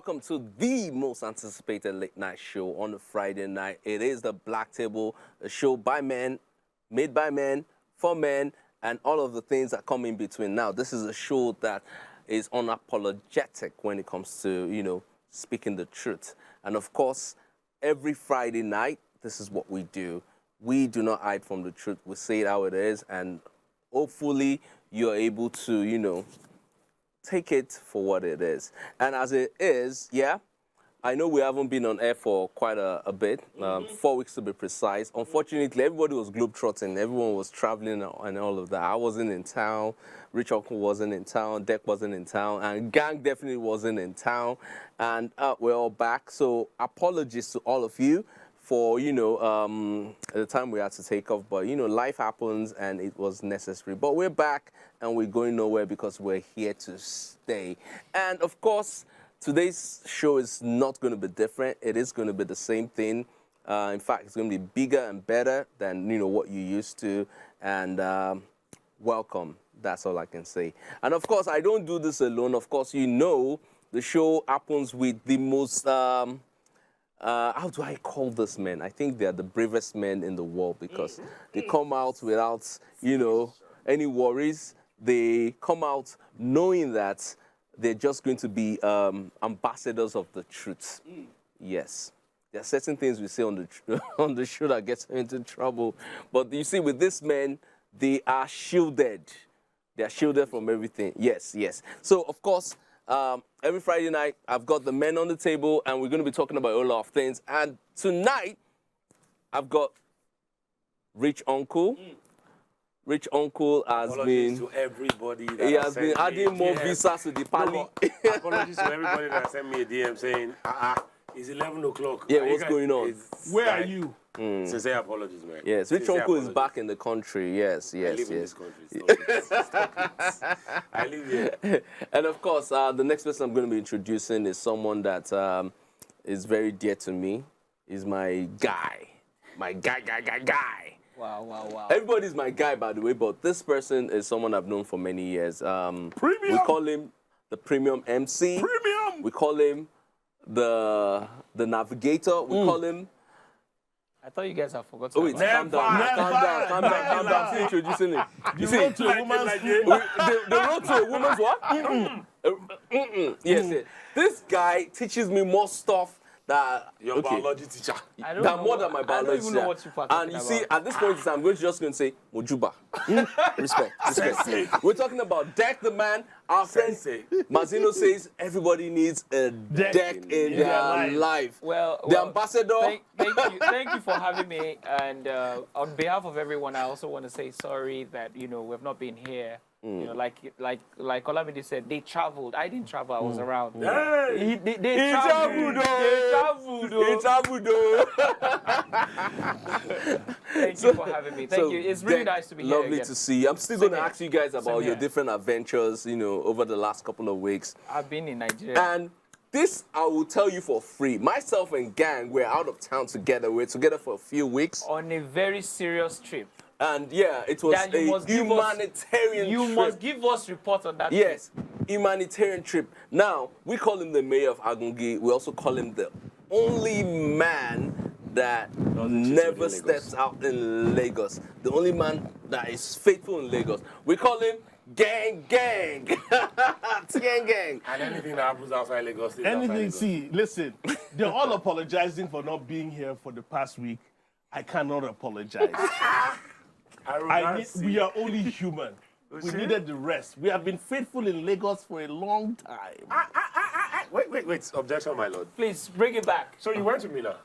welcome to the most anticipated late night show on a Friday night. It is the Black Table, a show by men, made by men, for men, and all of the things that come in between. Now, this is a show that is unapologetic when it comes to, speaking the truth. And of course, every Friday night, this is what we do. We do not hide from the truth. We say it how it is, and hopefully you're able to, take it for what it is. And as it is, I know we haven't been on air for quite a bit, 4 weeks to be precise. Unfortunately, everybody was globetrotting. Everyone was traveling and all of that. I wasn't in town. Rich Uncle wasn't in town. Deck wasn't in town. And Gang definitely wasn't in town. And we're all back. So apologies to all of you for, the time we had to take off. But, life happens and it was necessary. But we're back and we're going nowhere because we're here to stay. And, of course, today's show is not going to be different. It is going to be the same thing. In fact, it's going to be bigger and better than, what you used to. And welcome. That's all I can say. And, of course, I don't do this alone. Of course, the show happens with the most... how do I call this men? I think they are the bravest men in the world because they come out without, any worries. They come out knowing that they're just going to be ambassadors of the truth. Yes. There are certain things we say on the show that gets into trouble. But you see, with these men, they are shielded. They are shielded from everything. Yes. So, of course, every Friday night, I've got the men on the table, and we're going to be talking about a lot of things. And tonight, I've got Rich Uncle. Rich Uncle has apologies to everybody that he has been adding more visas to the party. Apologies to everybody that sent me a DM saying, it's 11 o'clock. Yeah, what's going on? Where are you? Sincere apologies, man. Yes, Rich Uncle is back in the country. Yes. I live in this country. Stop it. I live here. And of course, the next person I'm going to be introducing is someone that is very dear to me. He's my guy. My guy. Wow. Everybody's my guy, by the way, but this person is someone I've known for many years. Premium. We call him the Premium MC. Premium. We call him the Navigator. We call him... I thought you guys have forgotten. Oh, wait, calm down. Still introducing him. You see, to a woman's the road to a woman's what? Yes. This guy teaches me more stuff that your biology teacher. More than my biology I don't even know what you're talking And you see, at this point in time, I'm just going to say, Mojuba. Respect. We're talking about Deck the man. Our friend Mazino says everybody needs a deck in their life. Well, the ambassador. Thank you for having me. And on behalf of everyone, I also want to say sorry that we've not been here. Like Olamide said, they traveled. I didn't travel. I was around. Hey! They traveled. Thank you for having me. Thank you. It's really nice to be here. Lovely to see you. I'm still going to ask you guys about your different adventures, over the last couple of weeks. I've been in Nigeria. And this I will tell you for free. Myself and Gang, we're out of town together. We're together for a few weeks. On a very serious trip. And it was a humanitarian trip. You must give us report on that trip. Humanitarian trip. Now, we call him the mayor of Agungi. We also call him the only man that never steps out in Lagos. The only man that is faithful in Lagos. We call him Gang. Gang. And anything that happens outside Lagos. Listen, they're all apologizing for not being here for the past week. I cannot apologize. We are only human. We needed the rest. We have been faithful in Lagos for a long time. Wait. Objection, my lord. Please, bring it back. So you went to Mina?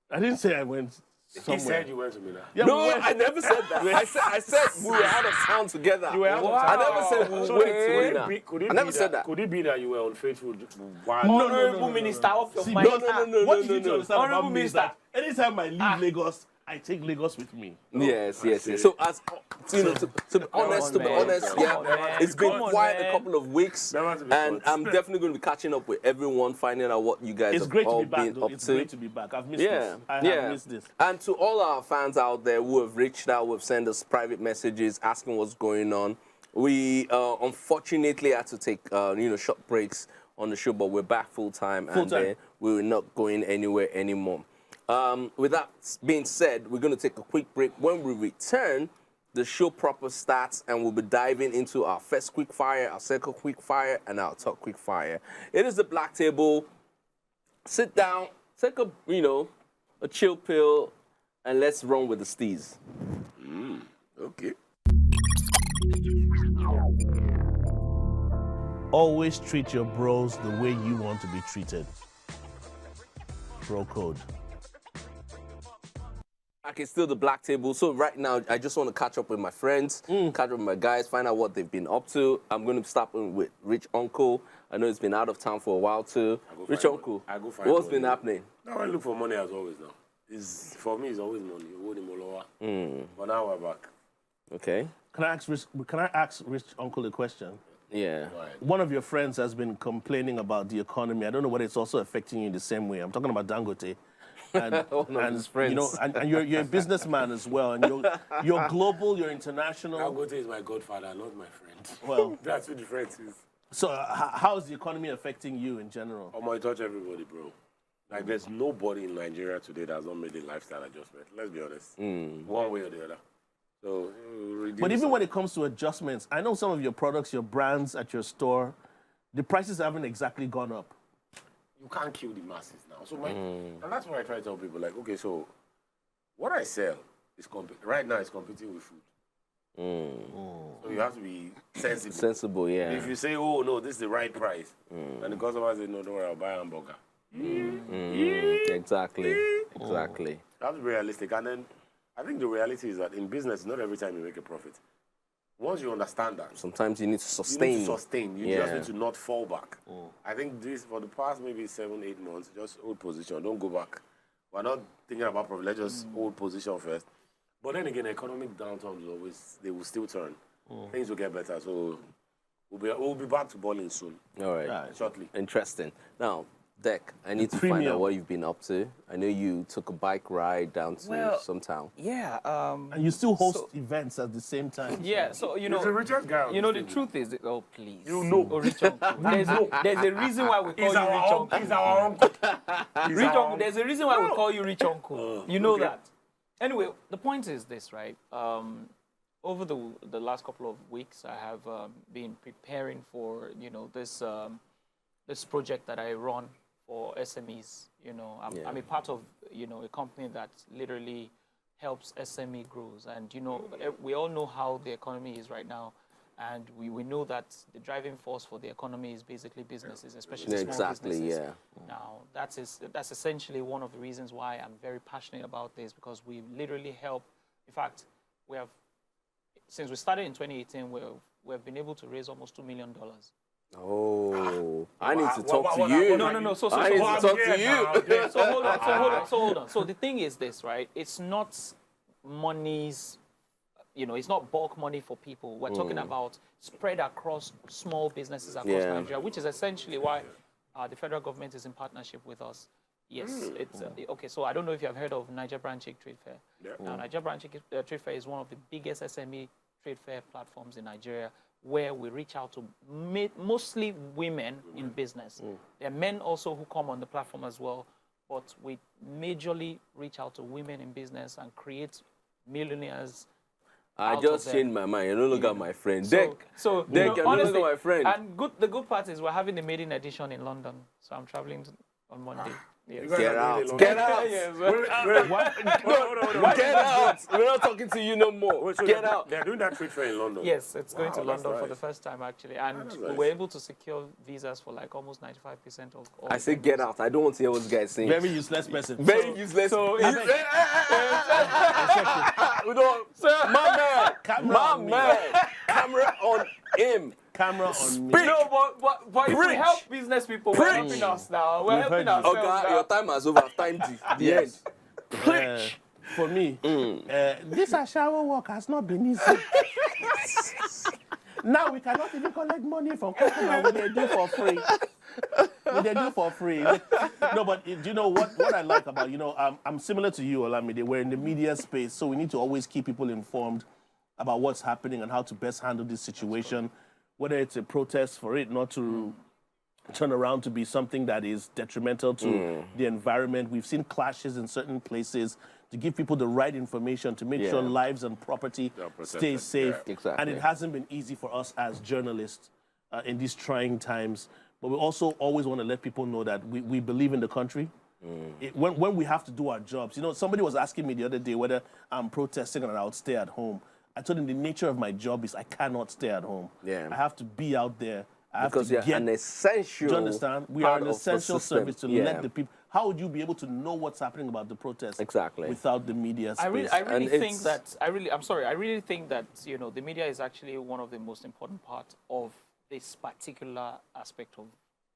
I didn't say I went somewhere. He said you went to Mina. Yeah, no, I never said that. I said we were out of town together. You were out of town. I never said we went to Mina. I never said that. Could it be that you were unfaithful? Honorable Minister of your mind. No. What you need to understand about me is that anytime I leave Lagos, I take Lagos with me. Yes. So to be honest, it's been quite a couple of weeks, and I'm definitely going to be catching up with everyone, finding out what you guys have all been up to. It's great to be back. I've missed this. I have missed this. And to all our fans out there who have reached out, who have sent us private messages asking what's going on, we unfortunately had to take short breaks on the show, but we're back full-time. Full-time. And we're not going anywhere anymore. With that being said, we're going to take a quick break. When we return, the show proper starts, and we'll be diving into our first quick fire, our second quick fire, and our top quick fire. It is the Black Table. Sit down, take a chill pill, and let's run with the steez. Okay. Always treat your bros the way you want to be treated. Bro code. Okay, still the Black Table. So right now, I just want to catch up with my friends, catch up with my guys, find out what they've been up to. I'm going to start with Rich Uncle. I know he's been out of town for a while too. Rich Uncle, what's been happening? No, I look for money as always now. For me, it's always money. But now we're back. Okay. Can I ask Rich Uncle a question? Yeah. Right. One of your friends has been complaining about the economy. I don't know whether it's also affecting you in the same way. I'm talking about Dangote. And, One of his friends. You know, and you're a businessman as well, and you're global, you're international. Dangote is my godfather, not my friend. Well, That's what the difference is. so how is the economy affecting you in general? I touch everybody, bro. Like, there's nobody in Nigeria today that's not made a lifestyle adjustment. Let's be honest. One way or the other. So, But even when it comes to adjustments, I know some of your products, your brands at your store, the prices haven't exactly gone up. you can't kill the masses now. So and that's why I try to tell people, like, okay, so what I sell is right now is competing with food. So you have to be sensible. Sensible, yeah. If you say, oh no, this is the right price, and the customer says, no, don't worry, I'll buy a hamburger. Exactly. Exactly. You have to be realistic. And then I think the reality is that in business, not every time you make a profit. Once you understand that, Sometimes you need to sustain. you need to sustain. You Yeah. just need to not fall back. I think this, for the past maybe 7-8 months, just hold position. Don't go back. We're not thinking about profit. Let's just hold position first. But then again, economic downturn is always, they will still turn. Things will get better. So we'll be back to balling soon, All right. shortly. Interesting. Now, Dek, I need to find premium. out what you've been up to. I know you took a bike ride down to some town. Yeah. And you still host events at the same time. Yeah, so He's the richest guy on you know, this the table. truth is, oh please, You know. oh, Rich Uncle. There's a reason why we call He's you Rich our Uncle. He's our uncle. Rich Uncle. There's a reason why we call you Rich Uncle. You know okay. that. Anyway, the point is this, right? Over the last couple of weeks, I have been preparing for this this project that I run for SMEs. I'm a part of a company that literally helps SME grows, and we all know how the economy is right now, and we know that the driving force for the economy is basically businesses, especially small Exactly, businesses. yeah. Now that's essentially one of the reasons why I'm very passionate about this, because we literally help. In fact, we have, since we started in 2018, we've been able to raise almost $2 million. Oh, I need to talk to you. No. So I need to talk to you. So hold on. So the thing is this, right? It's not money's, it's not bulk money for people. We're talking about spread across small businesses across Nigeria, which is essentially why the federal government is in partnership with us. Yes, it's okay. So I don't know if you have heard of Niger Branch Trade Fair. Yeah. Now, Niger Branch Trade Fair is one of the biggest SME trade fair platforms in Nigeria, where we reach out to mostly women in business. There are men also who come on the platform as well, but we majorly reach out to women in business and create millionaires. I just changed my mind. You don't look at my friend. Dek, So Dek, you don't look at my friend. And the good part is we're having the maiden edition in London, so I'm traveling on Monday. Yes. Get out. Get out. Yes. Get out. We're not talking to you no more. Wait, so Get out. They're doing that trade fair in London. Yes, it's going to Wow, that's London for nice. the first time, actually. And That's we nice. were able to secure visas for like almost 95% of all. I say get out. I don't want to hear what this guy is saying. Very useless person. Very useless. So we don't. My man. Camera on him. Camera on me. No, but if we Preach. help business people, we're helping us now. We're helping heard you. ourselves Okay, now. your time has over. Time the end. Preach. For me, this shower work has not been easy. Now we cannot even collect money from customers. We they do for free. No, but do you know what I like about, I'm similar to you, Olamide. We're in the media space, so we need to always keep people informed about what's happening and how to best handle this situation, whether it's a protest for it not to turn around to be something that is detrimental to the environment. We've seen clashes in certain places to give people the right information to make sure lives and property stay safe. Yeah. Exactly. And it hasn't been easy for us as journalists in these trying times. But we also always want to let people know that we believe in the country. When we have to do our jobs. You know, somebody was asking me the other day whether I'm protesting and I would stay at home. I told him the nature of my job is I cannot stay at home. Yeah. I have to be out there. I have Because to you're get, an essential. do you understand? We are part an of the essential system. service to let the people. How would you be able to know what's happening about the protest Exactly. without the media space? I really And think that I really think that the media is actually one of the most important parts of this particular aspect of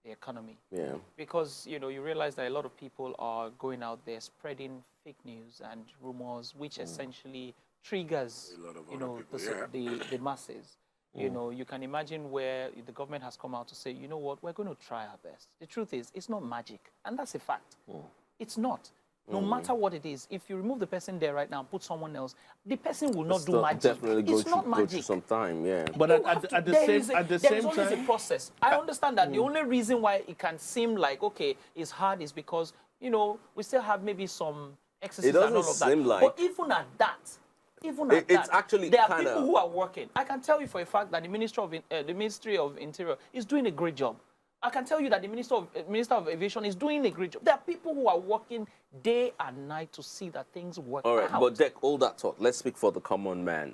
the economy. Yeah. Because you realize that a lot of people are going out there spreading fake news and rumors, which essentially triggers A lot of other people, the masses. You can imagine where the government has come out to say, you know what, we're going to try our best. The truth is, it's not magic, and that's a fact. It's not. No matter what it is, if you remove the person there right now and put someone else, the person will not do magic. Definitely It's not go through magic. some time, yeah. But at the There same is always a time, process. I understand that the only reason why it can seem like, okay, it's hard is because, we still have maybe some excesses It doesn't and all of that. seem like- But even at that, It's actually there are kinda- people who are working. I can tell you for a fact that the Ministry of Interior is doing a great job. I can tell you that the Minister of Aviation is doing a great job. There are people who are working day and night to see that things work All right, out. but Dek, all that talk. Let's speak for the common man.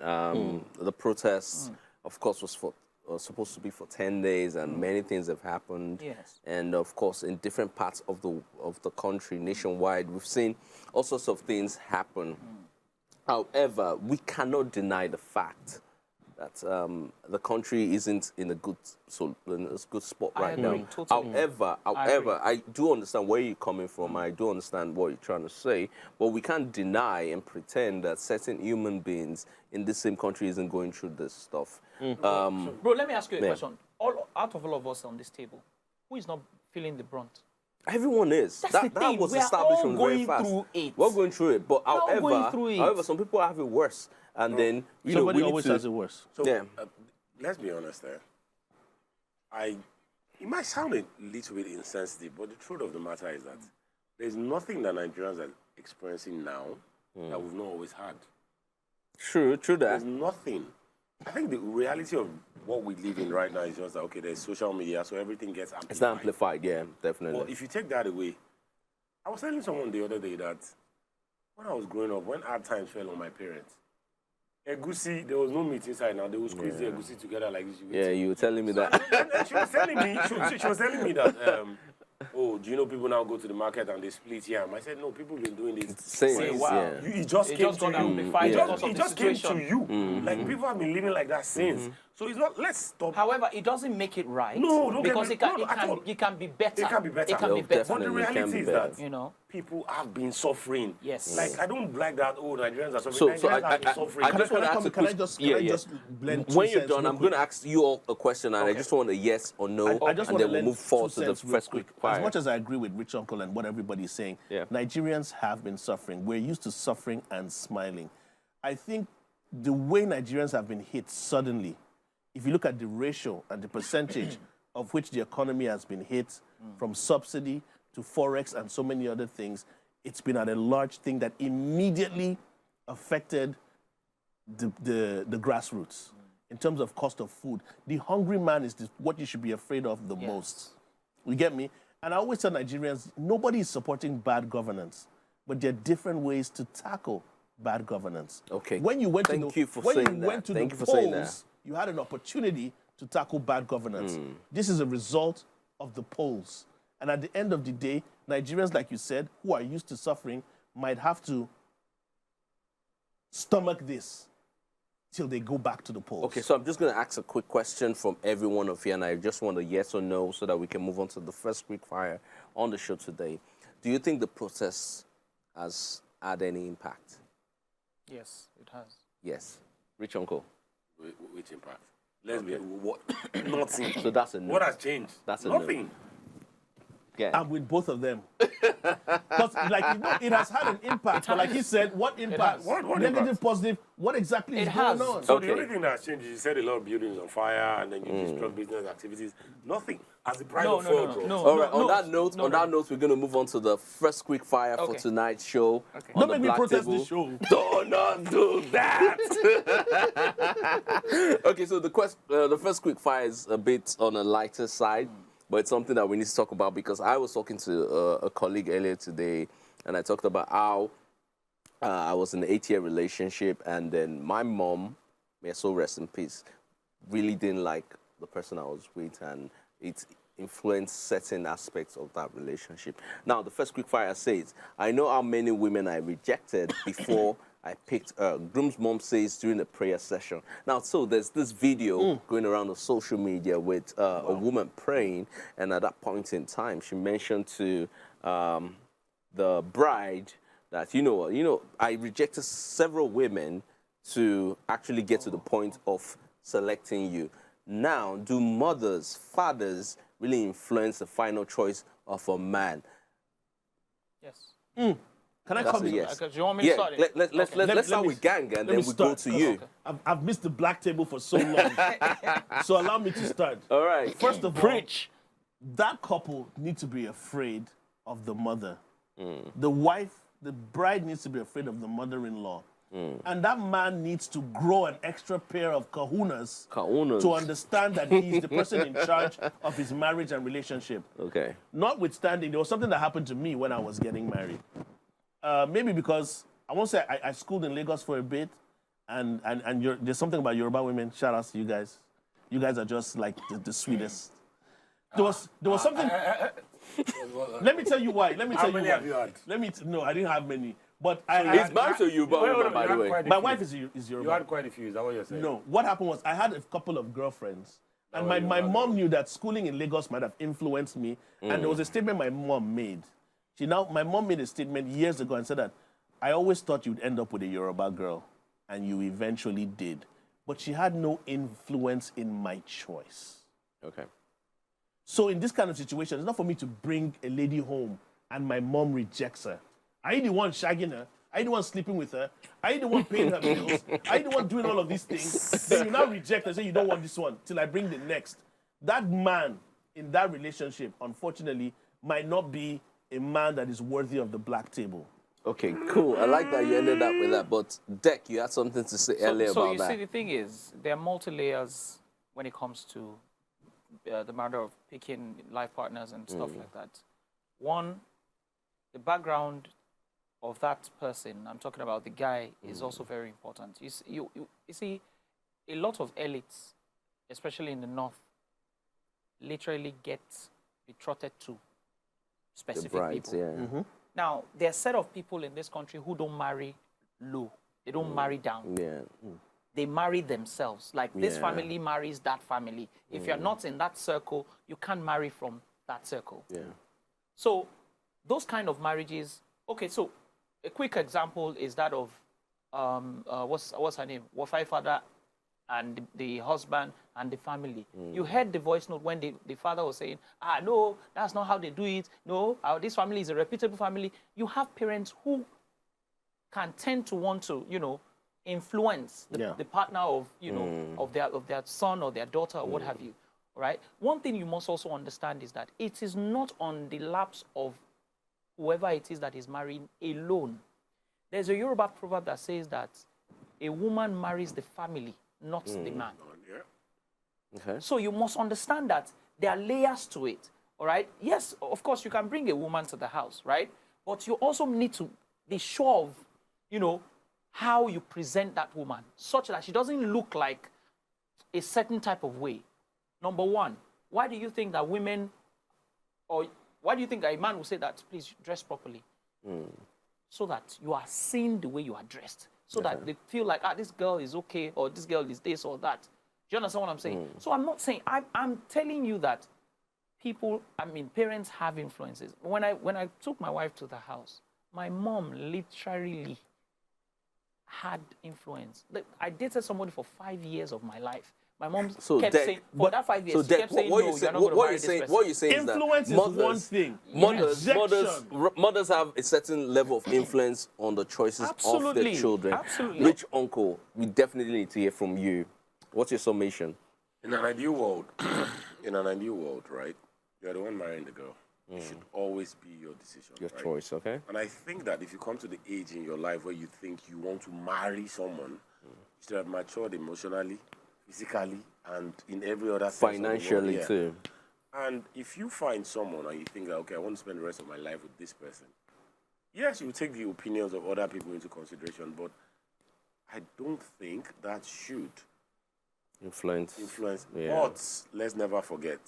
The protests, of course, was supposed to be for 10 days, and many things have happened. Yes. And of course, in different parts of the country, nationwide, we've seen all sorts of things happen. However, we cannot deny the fact that the country isn't in a good spot right agree, now. totally. However, I do understand where you're coming from. I do understand what you're trying to say, but we can't deny and pretend that certain human beings in the same country isn't going through this stuff. Bro, let me ask you a question. Out of all of us on this table, who is not feeling the brunt? Everyone is. That's That the thing. was We are established all from very going fast. through it. We're going through it, but all going through it. however, some people have it worse, and then somebody we need always to- has it worse. So, Yeah. let's be honest there. It might sound a little bit insensitive, but the truth of the matter is that there's nothing that Nigerians are experiencing now that we've not always had. True that. There's nothing. I think the reality of what we live in right now is just that, okay, there's social media, so everything gets amplified. It's not amplified, yeah, definitely. But if you take that away, I was telling someone the other day that when I was growing up, when hard times fell on my parents, egusi, there was no meat inside now. They would squeeze the egusi together like this. Yeah, you were telling me that. And she was telling me, she was telling me that, oh, do you know people now go to the market and they split yam? I said, no, people have been doing this. Same, Wow, yeah. It just It came just got to you. amplified Yeah. because of It the just came to situation. you. Like, people have been living like that since. So it's not, let's stop. However, it doesn't make it right. No, don't get because me- it can, no, it, at can, all. it can be better. It can be better. It can be No, better. But the definitely. It can reality be is better. that people have been suffering. Yes. Like, I don't like that, oh, Nigerians are suffering. So Nigerians have been suffering. I just want to ask a Can I question. just Yeah, yeah. blend two When you're cents done, real I'm quick? going to ask you all a question, and I just want a yes or no, I just and want to then we'll lend move forward 2 to the cents real first quick fire. As much as I agree with Rich Uncle and what everybody's saying, Yeah. Nigerians have been suffering. We're used to suffering and smiling. I think the way Nigerians have been hit suddenly, if you look at the ratio and the percentage of which the economy has been hit, from subsidy to forex and so many other things, it's been at a large thing that immediately affected the grassroots in terms of cost of food. The hungry man is what you should be afraid of the most. You get me? And I always tell Nigerians, nobody is supporting bad governance, but there are different ways to tackle bad governance. Okay. When you went Thank to the, you for when saying you that. went to Thank the you for saying that. polls, you had an opportunity to tackle bad governance. This is a result of the polls. And at the end of the day, Nigerians, like you said, who are used to suffering, might have to stomach this till they go back to the polls. Okay, so I'm just going to ask a quick question from every one of you, and I just want a yes or no so that we can move on to the first quick fire on the show today. Do you think the protest has had any impact? Yes, it has. Yes. Rich Uncle. Which impact? Lesbian, what? Nothing. So that's a no. What has changed? That's a no. Nothing. Yeah. I'm with both of them. Because, like, you know, it has had an impact. But like he said, what impact? has. What Negative, impact? positive. What exactly is has. going on? So Okay. the only thing that's changed is you said a lot of buildings on fire and then you destroyed business activities. Nothing. As the price No, of no, fuel no, drops. no. All right. On no, that note, no, on no, that no. note, we're gonna move on to the first quick fire for Okay. tonight's show. Okay. On Don't the make me black protest table. this show. Do not do that. Okay, so the first quick fire is a bit on a lighter side, but it's something that we need to talk about because I was talking to a colleague earlier today, and I talked about how I was in an 8-year relationship, and then my mom, may her soul rest in peace, really didn't like the person I was with, and it influenced certain aspects of that relationship. Now, the first quick fire says, I know how many women I rejected before I picked her. Groom's mom says during a prayer session. Now, so there's this video going around on social media with a woman praying, and at that point in time, she mentioned to the bride that, you know, I rejected several women to actually get to the point of selecting you. Now, do mothers, fathers really influence the final choice of a man? Yes. Can I That's come a in? yes. Okay, do you want me to start it? Let's Let start me- with gang, and let then me we go start, to 'cause you. I've missed the black table for so long. So allow me to start. All right. First of all, Preach. that couple need to be afraid of the mother. The wife, the bride needs to be afraid of the mother-in-law. And that man needs to grow an extra pair of kahunas Kahunas. to understand that he's the person in charge of his marriage and relationship. Okay. Notwithstanding, there was something that happened to me when I was getting married. Maybe because, I won't say I schooled in Lagos for a bit, and there's something about Yoruba women. Shout out to you guys. You guys are just like the sweetest. There was something. Let me tell you why. Let me tell How you many why. have you had? No, I didn't have many. But He's married to you, Wait, hold on, by you the had way. quite a my few. wife is Yoruba. You had quite a few, is that what you're saying? No, what happened was I had a couple of girlfriends, and what my you had. mom knew that schooling in Lagos might have influenced me. And there was a statement my mom made. My mom made a statement years ago and said that I always thought you'd end up with a Yoruba girl, and you eventually did. But she had no influence in my choice. Okay. So in this kind of situation, it's not for me to bring a lady home and my mom rejects her. I ain't the one shagging her. I ain't the one sleeping with her. I ain't the one paying her bills. I ain't the one doing all of these things. Then you now reject and say you don't want this one till I bring the next. That man in that relationship, unfortunately, might not be a man that is worthy of the black table. Okay, cool. I like that you ended up with that. But Deck, you had something to say earlier So about you that. see, the thing is, there are multi-layers when it comes to the matter of picking life partners and stuff like that. One, the background of that person, I'm talking about the guy, is also very important. You see, a lot of elites, especially in the north, literally get betrothed to The specific brides, people. yeah. Now, there are a set of people in this country who don't marry low. They don't marry down. Yeah. They marry themselves. Like this Yeah. family marries that family. If you're not in that circle, you can't marry from that circle. Yeah. So those kind of marriages, okay, so a quick example is that of, what's her name? Wafai father and the husband and the family. You heard the voice note when the father was saying, no, that's not how they do it. No, this family is a reputable family. You have parents who can tend to want to, influence the partner of, of their son or their daughter or what have you. All right. One thing you must also understand is that it is not on the laps of whoever it is that is marrying alone. There's a Yoruba proverb that says that a woman marries the family, not the man. Okay. So you must understand that there are layers to it. All right. Yes, of course, you can bring a woman to the house, right? But you also need to be sure of, how you present that woman, such that she doesn't look like a certain type of way. Number one, why do you think that women, or why do you think that a man will say that, please dress properly? So that you are seen the way you are dressed. So that they feel like, this girl is okay, or this girl is this or that. Do you understand what I'm saying? So I'm not saying, I'm telling you that parents have influences. When I took my wife to the house, my mom literally had influence. I dated somebody for 5 years of my life. My mom So kept Dek, saying, for that 5 years, So she Dek, kept saying, what no, you you're say, not going to what marry you this saying, person. what you saying Influence is that is one thing. mothers have a certain level of influence on the choices of Absolutely. their children. Absolutely. Rich uncle, we definitely need to hear from you. What's your summation? In an ideal world, right, you're the one marrying the girl. It should always be your decision. Your right? choice, okay? And I think that if you come to the age in your life where you think you want to marry someone, you should have matured emotionally, physically, and in every other sense of the word, Financially yeah. too. And if you find someone and you think that, okay, I want to spend the rest of my life with this person, yes, you take the opinions of other people into consideration, but I don't think that should Influence. Yeah. But let's never forget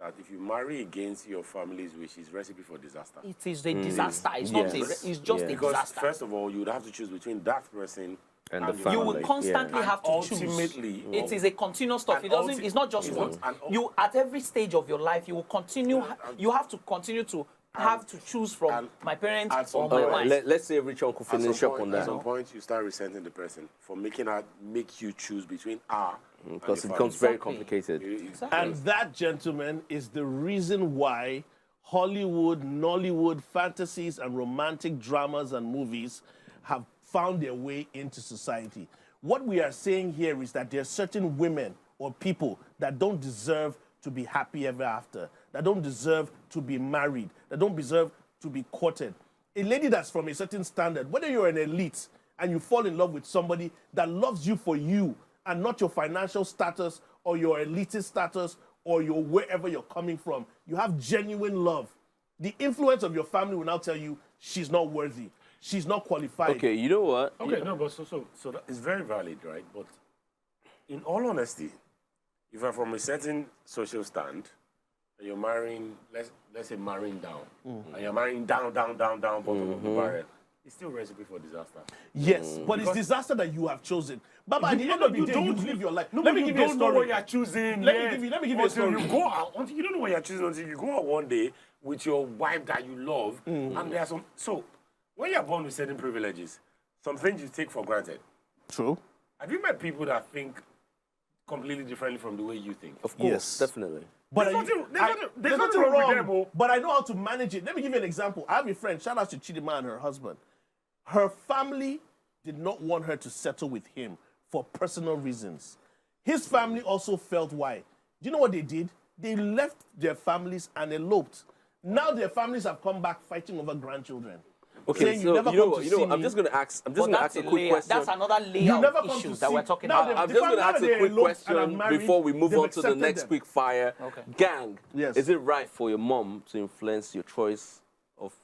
that if you marry against your family's wishes, recipe for disaster. It is a disaster. It's not a, Yes. it's just a Because disaster. first of all, you would have to choose between that person And the your family. You will constantly And have to ultimately, choose. It is a continuous stuff. and It doesn't. ulti- It's not just it's one. not- and- You at every stage of your life, you will continue. You have to continue to have to choose from and my parents at some or point- my All right, wife. let's say Rich Uncle finish up on At that. some point, you start resenting the person for make you choose between her and Because your it becomes family. very Exactly. complicated. Exactly. And that, gentlemen, is the reason why Hollywood, Nollywood fantasies and romantic dramas and movies have found their way into society. What we are saying here is that there are certain women or people that don't deserve to be happy ever after, that don't deserve to be married, that don't deserve to be courted. A lady that's from a certain standard, whether you're an elite and you fall in love with somebody that loves you for you and not your financial status or your elitist status or your wherever you're coming from, you have genuine love. The influence of your family will now tell you she's not worthy, she's not qualified. Okay, you know what? Okay, no, but so that is very valid, right? But in all honesty, if you're from a certain social stand and you're marrying, let's say marrying down, and you're marrying down, bottom of the barrel, it's still a recipe for disaster. Yes, but it's disaster that you have chosen. Baba, at the end of the day, you live your life. Let me give you a don't know story. what you're choosing. Let me give you a until story. you go out, until you don't know what you're choosing until you go out one day with your wife that you love, and there are some. So when you're born with certain privileges, some things you take for granted. True. Have you met people that think completely differently from the way you think? Of course, Yes. definitely. But There's nothing wrong with them, oh. But I know how to manage it. Let me give you an example. I have a friend, shout out to Chidima and her husband. Her family did not want her to settle with him for personal reasons. His family also felt why. Do you know what they did? They left their families and eloped. Now their families have come back fighting over grandchildren. Okay, Saying, so never you know come what? to You know see what? I'm me. just gonna ask. I'm just But gonna that's ask a a quick layer. question. That's another You layer never of come to issues see that we're talking now about. I'm The just fact gonna ask that a they quick eloped and are question married, before we move they've on to the accepted next them. quick fire. Okay. Gang. Yes. Is it right for your mom to influence your choice of,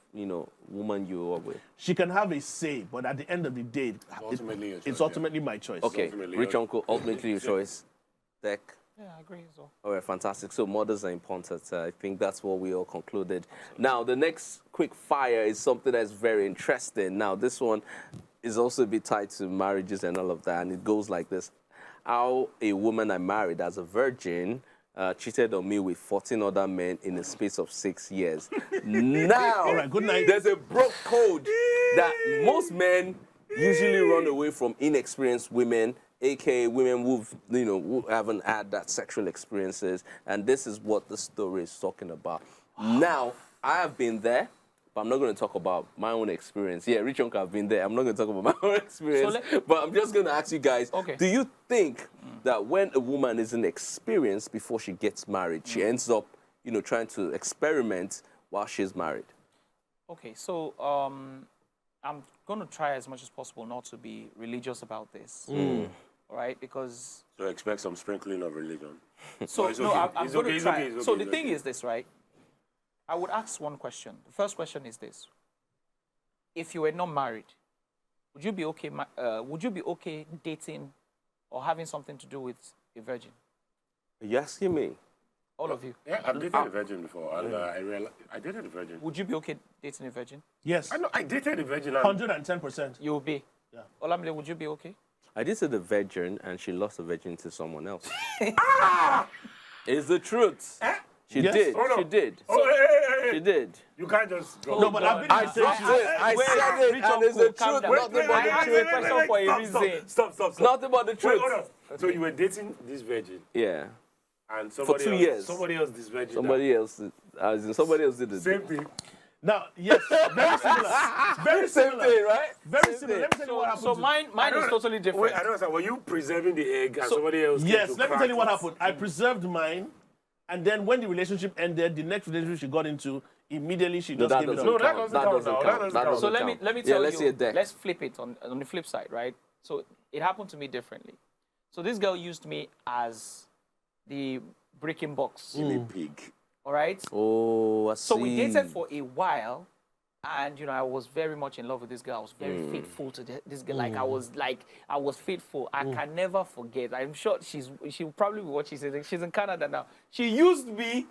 woman you are with? She can have a say, but at the end of the day, ultimately your choice, it's ultimately my choice. Okay, ultimately Rich your- Uncle, ultimately your choice. Deck. Yeah, I agree as well. All right, fantastic. So mothers are important. I think that's what we all concluded. Now, the next quick fire is something that's very interesting. Now, this one is also a bit tied to marriages and all of that, and it goes like this. How a woman I married as a virgin cheated on me with 14 other men in a space of 6 years. Now, All right, good night. there's a broke code that most men usually run away from inexperienced women, aka women who haven't had that sexual experiences, and this is what the story is talking about. Now, I have been there, but I'm not going to talk about my own experience. Yeah, Rich Uncle, I've been there. I'm not going to talk about my own experience, but I'm just going to ask you guys, Okay. do you think that when a woman isn't experienced before she gets married, she ends up, trying to experiment while she's married? Okay, so I'm going to try as much as possible not to be religious about this. All right, because So expect some sprinkling of religion. so it's no, okay. I'm It's going okay, to it's try. okay, it's So okay, the it's thing okay. is this, right? I would ask one question. The first question is this: if you were not married, would you be okay? Would you be okay dating or having something to do with a virgin? Are you asking me? All of you. Yeah, I've dated a virgin before, and I realized I dated a virgin. Would you be okay dating a virgin? Yes, I know I dated a virgin. And 110%. You will be. Yeah. Olamide, would you be okay? I did say the virgin, and she lost the virgin to someone else. It's the truth. She Yes. did. Oh, no. She did. Oh, hey, wait. She did. You can't just drop No, it. but I've been I in the dropped same it. I Wait, said it, Rich and it's the Uncle, calm truth. down. Nothing but I the asked truth. the question for a reason. Stop. Nothing but the Wait, truth. hold on. So you were dating this virgin, Yeah. and somebody 2 else, years. somebody else this virgin. Somebody else, as in somebody else did it. Same thing. Now, yes, very similar. Very Same similar. thing, right? Very Same similar. thing. Let me tell you what happened. So to- mine is totally different. Wait, I don't understand. Were you preserving the egg and somebody else? came Yes, to let me crack tell you what it? happened. I preserved mine, and then when the relationship ended, the next relationship she got into, immediately she just that gave it doesn't up. that count. doesn't That count doesn't now. count. That doesn't That count. So doesn't let me count. let me Yeah, tell let's see a you. deck. Let's flip it on the flip side, right? So it happened to me differently. So this girl used me as the breaking box. Pig. All right. Oh, I see. So we dated for a while, and I was very much in love with this girl. I was very faithful to this girl. Like I was faithful. I can never forget. I'm sure she probably will watch. She's in Canada now. She used me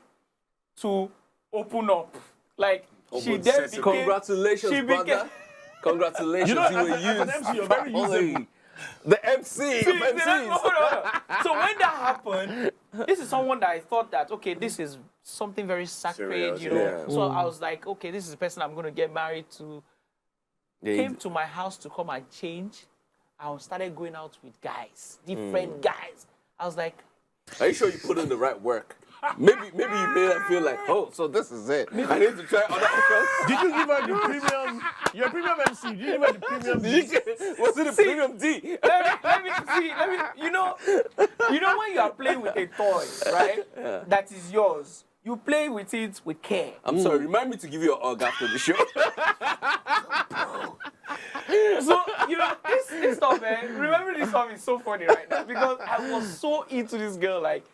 to open up. Like she Open then sesame. became. Congratulations, she brother. became- Congratulations, You know, you were as an used. MC, you're very Holy. usable. The MC of See, MCs. hold on. So when that happened, this is someone that I thought that, okay, this is something very sacred, Serious, yeah. So I was like, okay, this is the person I'm going to get married to. Yeah, Came to my house to come and change. I started going out with guys, different guys. I was like, Are you sure you put in the right work? Maybe you made her feel like, oh, so this is it. I need to try other options. Did you give her the premium? You're a premium MC. Did you give her the premium? Was it a premium D? let me, you know when you are playing with a toy, right? That is yours. You play with it with care. I'm sorry, remind me to give you a hug after the show. So, this stuff, man, remember this stuff is so funny right now because I was so into this girl, like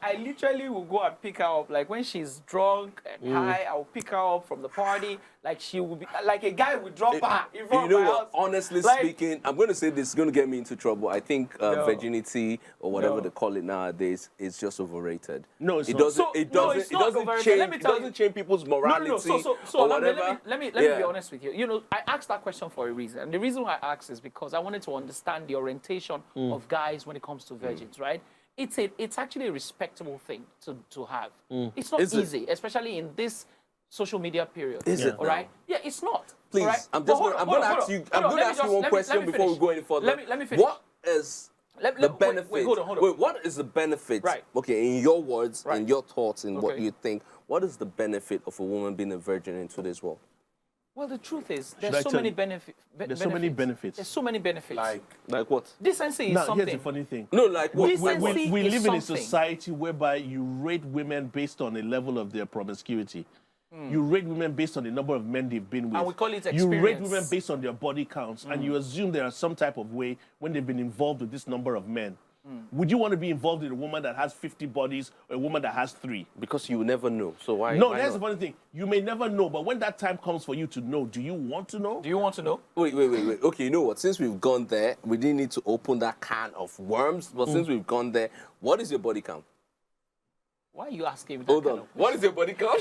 I literally will go and pick her up. Like when she's drunk and high, I'll pick her up from the party. Like she will be, like a guy would drop her in front You of know my what? house. Honestly Like- speaking, I'm going to say this is going to get me into trouble. I think virginity or whatever No. they call it nowadays is just overrated. No, it's it not. doesn't. So- it no, doesn't. it's it not doesn't overrated. change. Let me It tell doesn't you. change people's morality So or let me, whatever. let me Yeah. be honest with you. I asked that question for a reason. And the reason why I asked is because I wanted to understand the orientation of guys when it comes to virgins, right? It's actually a respectable thing to have. It's not Is it? easy, especially in this social media period. Is it all right? Yeah, it's not. Please, all right? I'm But just. hold Gonna, on, I'm going to hold ask on, you. hold I'm on, going to let me ask you just- one let me- question let me before we finish. go any further. Let me finish. What is Let- the let- wait, benefit? wait, hold on. Wait, what is the benefit? Right. Okay, in your words, in Right. your thoughts, in what Okay. you think, what is the benefit of a woman being a virgin in today's world? Well, the truth is, I there's so tell many you? benefits. There's so many benefits. There's so many benefits. Like what? Decency is Now, something. here's the funny thing. No, like what? This Like is- what? We is live in a something. society whereby you rate women based on the level of their promiscuity. You rate women based on the number of men they've been with. And we call it You rate experience. women based on their body counts, and you assume there are some type of way when they've been involved with this number of men. Would you want to be involved with a woman that has 50 bodies or a woman that has 3? Because you never know. So why? No, why that's the not? funny thing. You may never know, but when that time comes for you to know, do you want to know? Do you want to know? Wait. Okay, you know what? Since we've gone there, we didn't need to open that can of worms. But since we've gone there, what is your body count? Why are you asking me that? Hold kind on. of- What is your body count?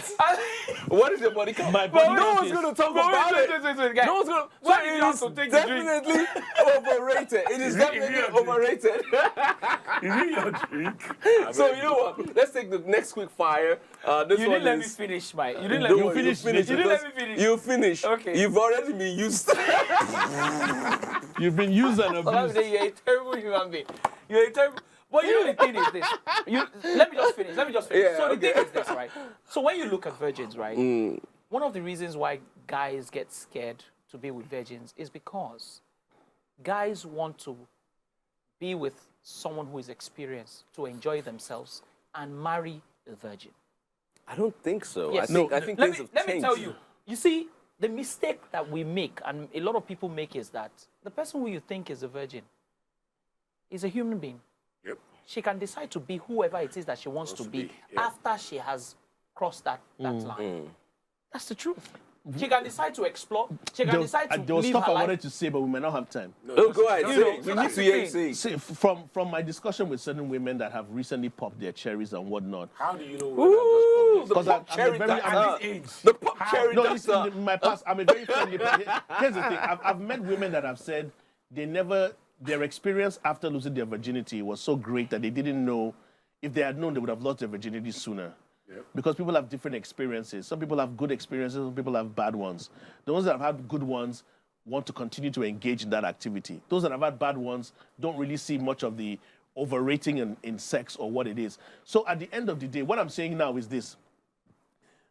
What is your body count? My body no count one's is- going to talk Wait, about wait, it. guys. No one's going to. Why did you have to take the drink? definitely overrated. It is it definitely your drink? overrated. Is it your drink? So you know what? Let's take the next quick fire. This You one didn't let me is. finish, Mike. You didn't let Don't me worry, finish. you finish. You didn't let because me finish. You finish. Okay. You've already been used. You've been used and You're abused. a terrible human being. You're a terrible. But you know the thing is this. Let me just finish. Yeah, So the okay. thing is this, right? So when you look at virgins, right? One of the reasons why guys get scared to be with virgins is because guys want to be with someone who is experienced to enjoy themselves and marry a virgin. I don't think so. Yes. I think let things have me changed. tell you. You see, the mistake that we make, and a lot of people make, is that the person who you think is a virgin is a human being. Yep. She can decide to be whoever it is that she wants to be yeah. after she has crossed that line. That's the truth. She can decide to explore. She can decide to There was live stuff her I life. wanted to say, but we may not have time. Oh, go ahead. You Say know, it. so We that's need to the hear you thing. say it. See, from my discussion with certain women that have recently popped their cherries and whatnot, How do you know Ooh, when the I just pop I'm a cherry very- doctor. I'm at this age? The pop cherry no, listen, doctor. in my past, I'm a very friendly person. Here's the thing. I've met women that have said their experience after losing their virginity was so great that they didn't know, if they had known, they would have lost their virginity sooner. because people have different experiences. Some people have good experiences, some people have bad ones. The ones that have had good ones want to continue to engage in that activity. Those that have had bad ones don't really see much of the overrating in sex or what it is. So at the end of the day, what I'm saying now is this.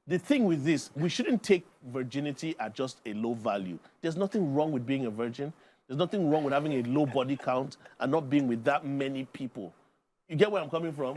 The thing with this, we shouldn't take virginity at just a low value. There's nothing wrong with being a virgin. There's nothing wrong with having a low body count and not being with that many people. You get where I'm coming from?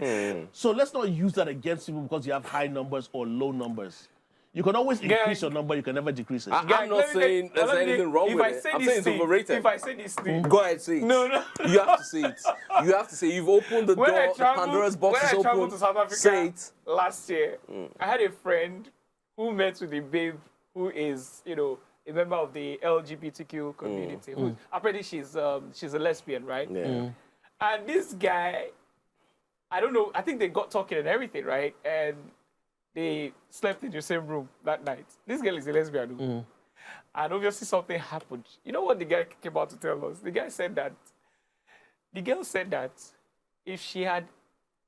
So let's not use that against people because you have high numbers or low numbers. You can always increase your number, you can never decrease it. I'm not saying there's anything wrong with it. I'm saying it's overrated. If I say this thing... Go ahead, say it. No. You have to say it. You have to say you've opened the door, the Pandora's box is open. When I traveled to South Africa say it. last year, I had a friend who met with a babe who is, a member of the LGBTQ community. Apparently she's a lesbian, right? Yeah. And this guy, I don't know, I think they got talking and everything, right? And they slept in the same room that night. This girl is a lesbian. And obviously something happened. You know what the guy came out to tell us? The girl said that if she had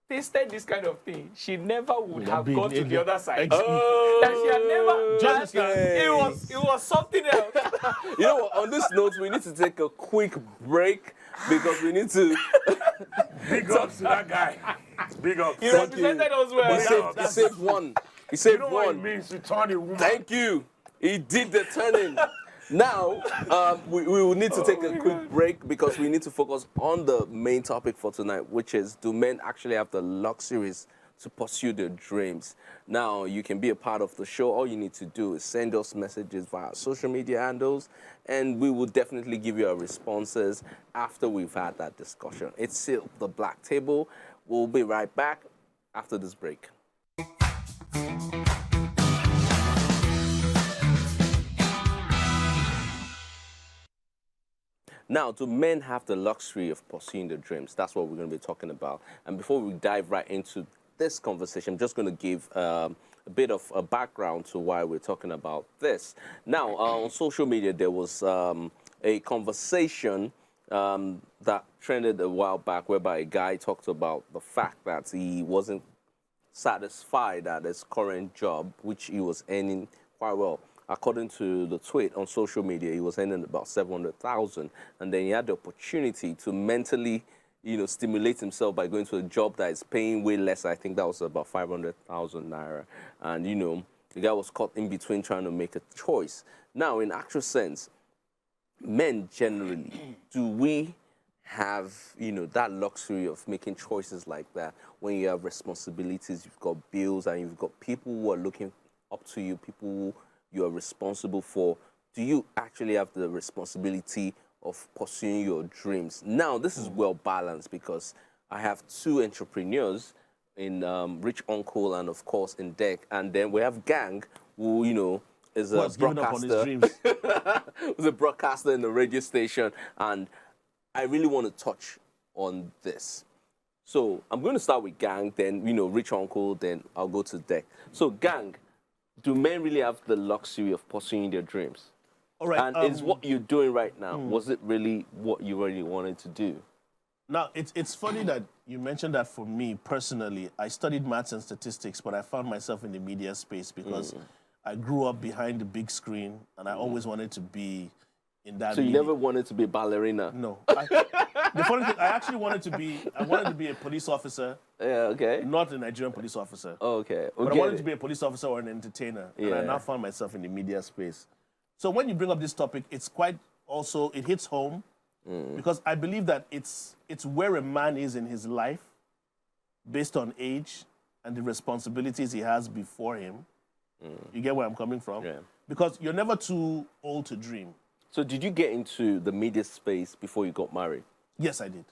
tasted this kind of thing, she never would have gone to the other side. That she had never. It was something else. You know what? On this note, we need to take a quick break because we need to. Big ups to that guy. Big ups. He represented us well. He saved one. He saved You know one. what it means to turn a woman. Thank you. He did the turning. Now, we will need to take a quick break because we need to focus on the main topic for tonight, which is, do men actually have the luxuries to pursue their dreams? Now, you can be a part of the show. All you need to do is send us messages via social media handles, and we will definitely give you our responses after we've had that discussion. It's still the Black Table. We'll be right back after this break. Now, do men have the luxury of pursuing their dreams? That's what we're going to be talking about. And before we dive right into this conversation, I'm just going to give a bit of a background to why we're talking about this. Now, on social media, there was a conversation that trended a while back whereby a guy talked about the fact that he wasn't satisfied at his current job, which he was earning quite well. According to the tweet on social media, he was earning about 700,000, and then he had the opportunity to mentally, stimulate himself by going to a job that is paying way less. I think that was about 500,000 naira, and the guy was caught in between trying to make a choice. Now, in actual sense, men generally, do we have, that luxury of making choices like that when you have responsibilities, you've got bills, and you've got people who are looking up to you, people who you are responsible for? Do you actually have the responsibility of pursuing your dreams? Now, this is well balanced because I have two entrepreneurs in Rich Uncle and, of course, in Deck. And then we have Gang, who, is a broadcaster. Was a broadcaster in the radio station. And I really want to touch on this. So I'm going to start with Gang, then, Rich Uncle, then I'll go to Deck. So, Gang, do men really have the luxury of pursuing their dreams? All right. And is what you're doing right now, was it really what you really wanted to do? Now, it's funny that you mentioned that. For me personally, I studied maths and statistics, but I found myself in the media space because I grew up behind the big screen, and I always wanted to be in that. So you never wanted to be a ballerina? No. The funny thing, I actually wanted to be a police officer. Yeah, okay. Not a Nigerian police officer. Oh, okay. But I wanted to be a police officer or an entertainer. Yeah. And I now found myself in the media space. So when you bring up this topic, it hits home because I believe that it's where a man is in his life based on age and the responsibilities he has before him. You get where I'm coming from? Yeah. Because you're never too old to dream. So did you get into the media space before you got married? Yes, I did.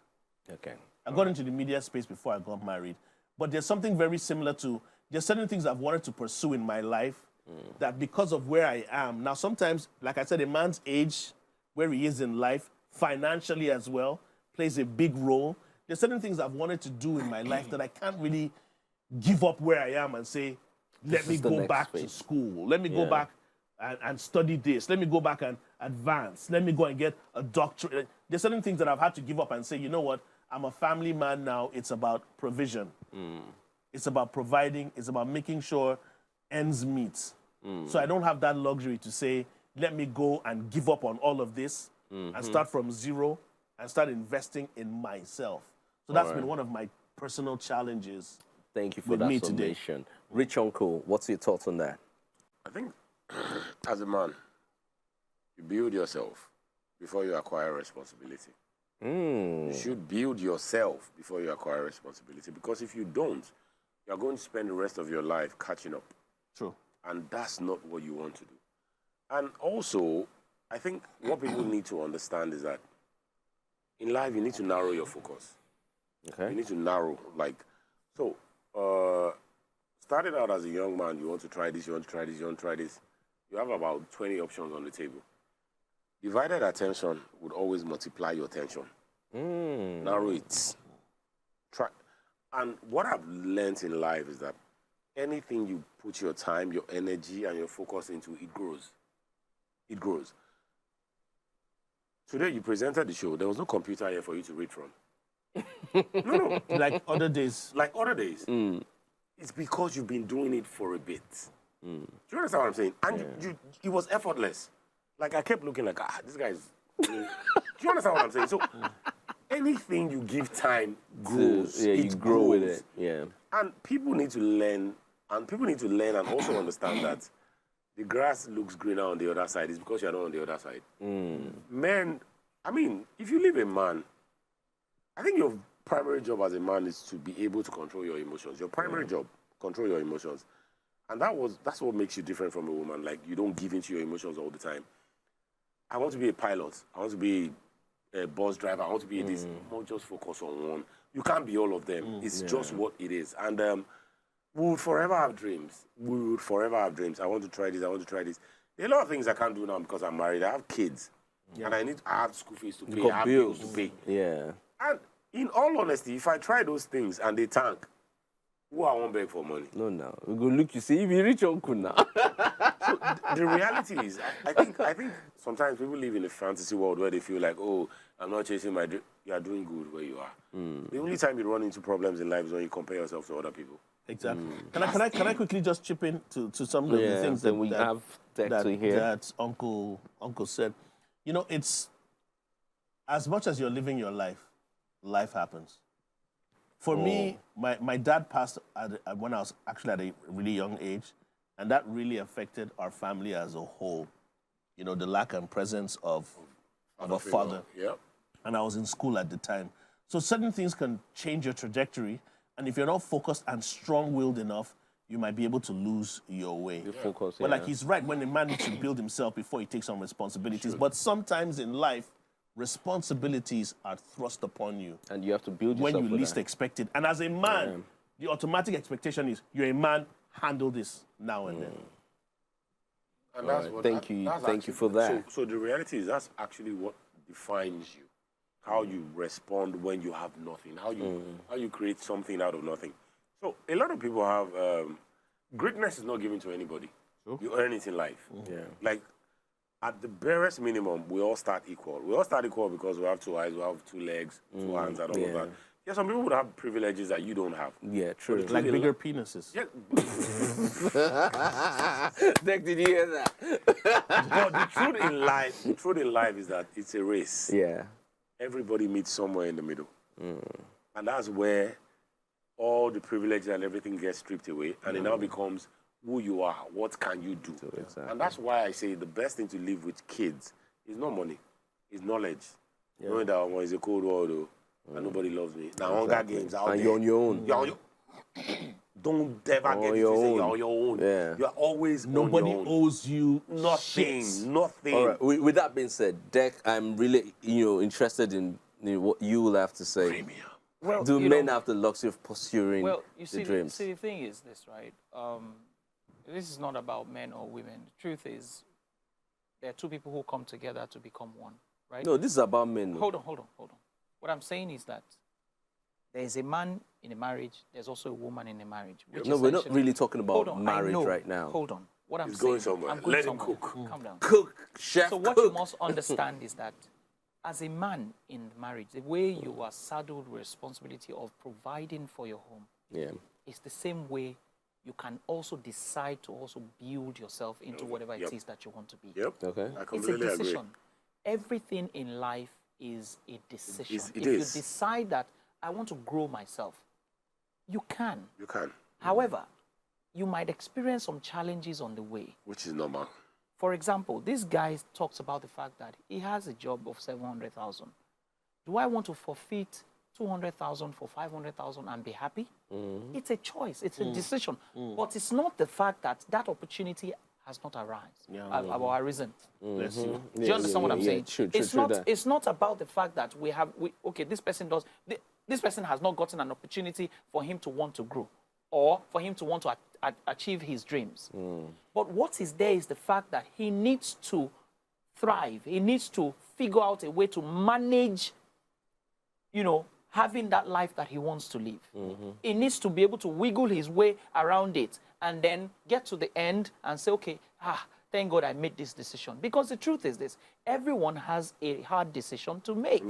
Okay. I got into the media space before I got married. But there's something very similar there's certain things I've wanted to pursue in my life that because of where I am. Now, sometimes, like I said, a man's age, where he is in life, financially as well, plays a big role. There's certain things I've wanted to do in my life that I can't really give up where I am and say, let me go back to school. Let me go back and study this. Let me go back and advance. Let me go and get a doctorate. There's certain things that I've had to give up and say, you know what? I'm a family man now. It's about provision. It's about providing. It's about making sure ends meet. So I don't have that luxury to say, let me go and give up on all of this and start from zero and start investing in myself. So that's been one of my personal challenges. Thank you for with that me today. summation. Rich Uncle, what's your thoughts on that? I think as a man, you build yourself before you acquire responsibility. You should build yourself before you acquire responsibility, because if you don't, you're going to spend the rest of your life catching up. True. And that's not what you want to do. And also, I think what people need to understand is that in life, you need to narrow your focus. Okay. You need to narrow, starting out as a young man, you want to try this, you want to try this, you want to try this. You have about 20 options on the table. Divided attention would always multiply your attention. Narrow it. Try. And what I've learned in life is that anything you put your time, your energy, and your focus into, it grows. It grows. Today, you presented the show. There was no computer here for you to read from. No. Like other days. Like other days. It's because you've been doing it for a bit. Do you understand what I'm saying? And it was effortless. Like, I kept looking like, this guy is... Do you understand what I'm saying? So, anything you give time grows. You grow with it. Yeah. And people need to learn, and also understand that the grass looks greener on the other side. It's because you're not on the other side. Men, I mean, if you live a man, I think your primary job as a man is to be able to control your emotions. Your primary job, control your emotions. And that's what makes you different from a woman. Like, you don't give into your emotions all the time. I want to be a pilot. I want to be a bus driver. I want to be this. Not just focus on one. You can't be all of them. It's just what it is. And we would forever have dreams. I want to try this. I want to try this. There are a lot of things I can't do now because I'm married. I have kids. And I have school fees to pay. I have bills to pay. Yeah. And in all honesty, if I try those things and they tank, who I won't beg for money? No. We go look, you see, if you reach Uncle now. So the reality is, I think sometimes people live in a fantasy world where they feel like, oh, I'm not chasing my dream. You are doing good where you are. The only time you run into problems in life is when you compare yourself to other people. Exactly. Can I quickly just chip in to some of the things that Uncle said? You know, it's as much as you're living your life, life happens. For me, my dad passed when I was actually at a really young age, and that really affected our family as a whole. You know, the lack and presence of a father. Yeah. And I was in school at the time. So certain things can change your trajectory, and if you're not focused and strong-willed enough, you might be able to lose your way. Focus, But like he's right, when a man needs to build himself before he takes on responsibilities. But sometimes in life, responsibilities are thrust upon you. And you have to build yourself when you least expect it. And as a man, the automatic expectation is, you're a man, handle this now and then. And that's what, Thank you for that. So the reality is that's actually what defines you. How you respond when you have nothing. How you create something out of nothing. So a lot of people have greatness is not given to anybody. You earn it in life. Like, at the barest minimum, we all start equal. We all start equal because we have 2 eyes, we have 2 legs, 2 hands, and all of that. Yeah, some people would have privileges that you don't have. Yeah, true. Like bigger penises. Yeah. Deck, did you hear that? But the truth in life is that it's a race. Yeah. Everybody meets somewhere in the middle. And that's where all the privileges and everything gets stripped away, and it now becomes who you are, what can you do? Exactly. And that's why I say the best thing to live with kids is not money, it's knowledge. Knowing that one is a cold world, and nobody loves me. Now, Hunger Games out and there. you're on your own. You're on your Don't ever get to say you're on your own. Yeah. You're always Nobody on your own. owes you Nothing. shit. Nothing. All right. With that being said, Deck, I'm really interested in what you will have to say. Premium. Well, Do men have the luxury of pursuing the dreams? The thing is this, right? This is not about men or women. The truth is, there are 2 people who come together to become one, right? No, this is about men. Hold on. What I'm saying is that there is a man in a marriage, there's also a woman in a marriage. No, we're not really talking about marriage right now. Hold on. What I'm He's saying, going somewhere. I'm going Let him somewhere. cook. Calm down. Cook, chef, So what cook. you must understand is that as a man in marriage, the way you are saddled with responsibility of providing for your home, Yeah. it's the same way you can also decide to also build yourself into whatever it is that you want to be. Yep. Okay. I It's a completely decision. agree. Everything in life is a decision. It if you is. decide that I want to grow myself, you can. You can, However, you might experience some challenges on the way. which is normal. For example, this guy talks about the fact that he has a job of 700,000. Do I want to forfeit 200,000 for 500,000 and be happy? It's a choice. It's a decision. But it's not the fact that that opportunity has not arisen. Bless you. Do you understand what I'm saying? True, It's not about the fact that this person has not gotten an opportunity for him to want to grow or for him to want to achieve his dreams. But what is there is the fact that he needs to thrive. He needs to figure out a way to manage, having that life that he wants to live. He needs to be able to wiggle his way around it and then get to the end and say, okay, thank God I made this decision. Because the truth is this, everyone has a hard decision to make.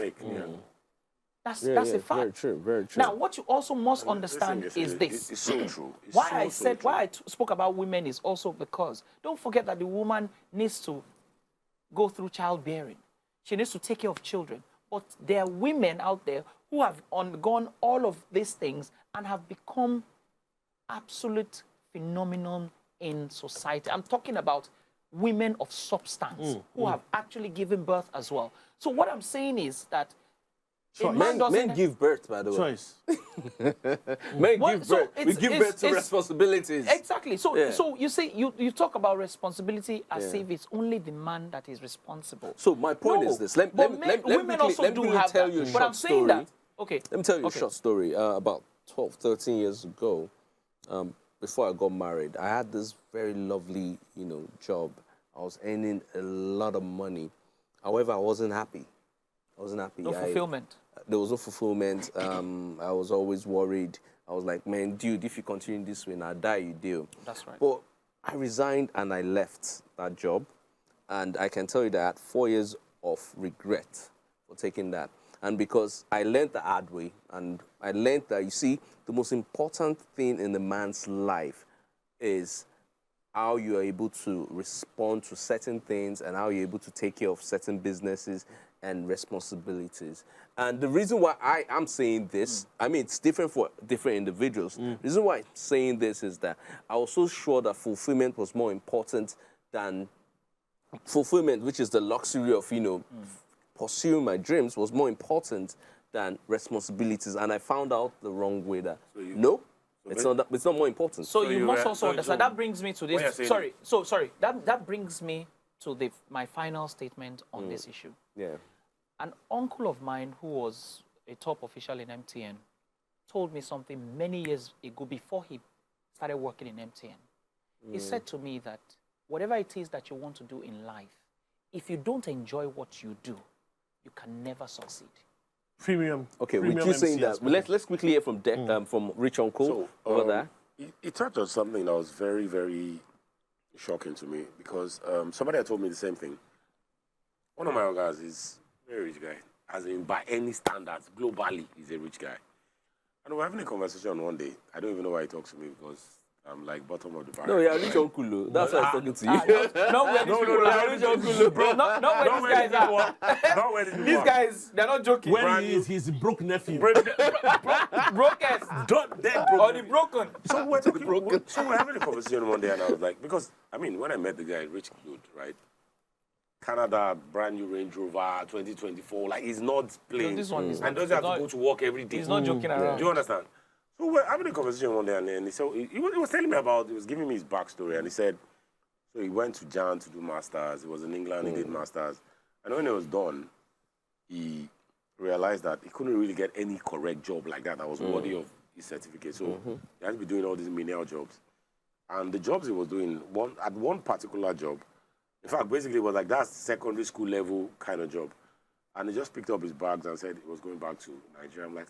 That's a fact. Very true, very true. Now, what you also must understand is this. It's so true. It's Why so true. I spoke about women is also because don't forget that the woman needs to go through childbearing. She needs to take care of children. But there are women out there who have undergone all of these things and have become absolute phenomenon in society. I'm talking about women of substance who have actually given birth as well. So what I'm saying is that Men give birth, by the way. Choice. Men give birth. We give birth to responsibilities. Exactly. So you see, you talk about responsibility as if it's only the man that is responsible. So my point is this. Let me tell you a short story. Okay. Let me tell you a short story. About 12, 13 years ago, before I got married, I had this very lovely, job. I was earning a lot of money. However, I wasn't happy. No fulfillment. There was no fulfillment. I was always worried. I was like, man, dude, if you continue this way, now die, you deal. That's right. But I resigned and I left that job. And I can tell you that I had 4 years of regret for taking that. And because I learned the hard way, and I learned that, you see, the most important thing in a man's life is how you are able to respond to certain things and how you're able to take care of certain businesses and responsibilities. And the reason why I am saying this, I mean, it's different for different individuals. The reason why I'm saying this is that I was so sure that fulfillment was more important than fulfillment, which is the luxury of, pursuing my dreams, was more important than responsibilities. And I found out the wrong way that, it's not more important. So you must also understand, that brings me to this, that brings me to my final statement on this issue. Yeah. An uncle of mine who was a top official in MTN told me something many years ago before he started working in MTN. He said to me that whatever it is that you want to do in life, if you don't enjoy what you do, you can never succeed. Premium. Okay, with you saying that, let's quickly hear from from Rich Uncle over there. He touched on something that was very, very shocking to me because somebody had told me the same thing. One of my guys is a very rich guy, as in by any standards, globally, he's a rich guy. And we're having a conversation one day. I don't even know why he talks to me because I'm like bottom of the barrel. No, yeah, Rich Uncle. That's why I was talking to you. Not where these people are. Rich Uncle. Not where these guys are. Not where these These guys, they're not joking. Where he is, he's a broke nephew. Brokest. Dead broke. Or the broken. So we're having a conversation one day, and I was like, because I mean, when I met the guy, rich dude, right? Canada, brand new Range Rover, 2024. Like he's not playing, this one is and doesn't have to go to work every day. He's not joking around. Do you understand? So we're having a conversation one day, and then he was telling me he was giving me his backstory, and he said, so he went to Jan to do masters. He was in England, he did masters, and when he was done, he realized that he couldn't really get any correct job like that was worthy of his certificate. So he had to be doing all these menial jobs. And the jobs he was doing, one particular job, in fact, basically it was like that secondary school level kind of job. And he just picked up his bags and said he was going back to Nigeria. I'm like,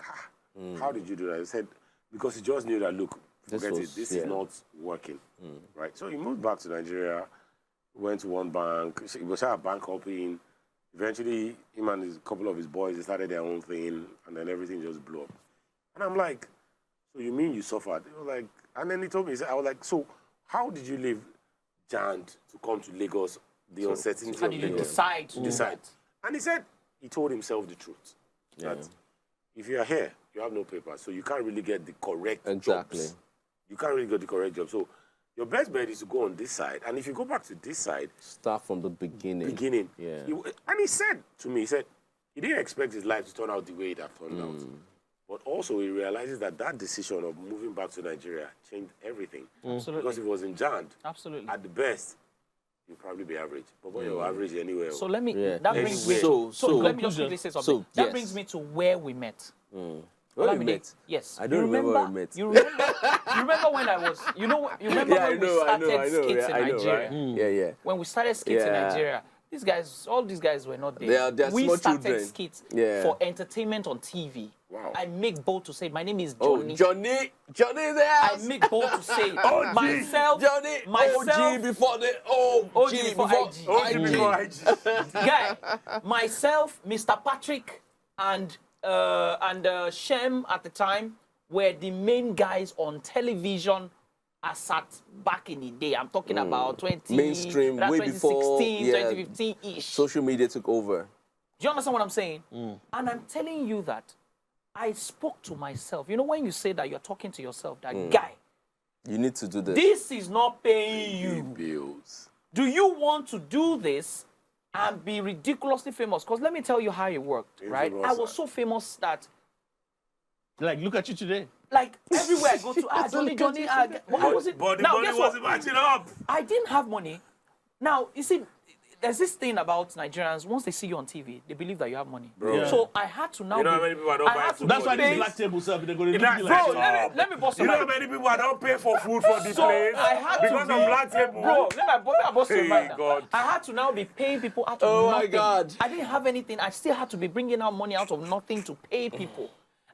how did you do that? He said, because he just knew that, look, forget it, this is not working, right? So he moved back to Nigeria, went to one bank, he was at a bank hopping, Eventually, him and a couple of his boys, they started their own thing, and then everything just blew up. And I'm like, so you mean you suffered? He was like, and then he told me, I was like, so how did you leave Jand to come to Lagos? The uncertainty How of did you Lagos. decide to do that? And he said, he told himself the truth. That if you are here, you have no papers, so you can't really get the correct jobs. You can't really get the correct job. So your best bet is to go on this side. And if you go back to this side, start from the beginning. Yeah. And he said to me, he said, he didn't expect his life to turn out the way it had turned out. But also he realizes that that decision of moving back to Nigeria changed everything. Absolutely. Because if it was in Jand, Absolutely. at the best, you'll probably be average. But when you're average anywhere. So let me, Yeah. that brings me, So let me just quickly say something. That yes. brings me to where we met. Where we met? Yes. I don't remember where we met. You remember when I was, you remember when we started skating in Nigeria? Right? Yeah. When we started skating in Nigeria, these guys, all these guys were not there. They are we small started children. skits Yeah. for entertainment on TV. Wow. I make bold to say, my name is Oh, Johnny. Johnny there. I make bold to say, myself, Johnny, myself, OG before the OG before IG. OG before IG. Guy, myself, Mr. Patrick, and Shem at the time were the main guys on television as at back in the day. I'm talking about 20... Mainstream, way before 2016, 2015-ish. social media took over. Do you understand what I'm saying? And I'm telling you that I spoke to myself. You know when you say that you're talking to yourself, that guy, You need to do this. this is not paying you. Bills. Do you want to do this and be ridiculously famous? Because let me tell you how it worked, right? I was so famous that, Like, look at you today. like, everywhere I go to, Johnny, what was it? But the Now, money guess what? wasn't matching up. I didn't have money. Now, you see, there's this thing about Nigerians, once they see you on TV, they believe that you have money. Bro. Yeah. So I had to now You know how many people don't I buy had to food That's why pay- this black table serve, they're going to That's look like Bro, right. let me bust You your know how mind. many people don't pay for food for the So place I had because to of black table? Bro, let me bust your Hey, mind. God. I had to now be paying people out of Oh, my nothing. God. I didn't have anything. I still had to be bringing out money out of nothing to pay people.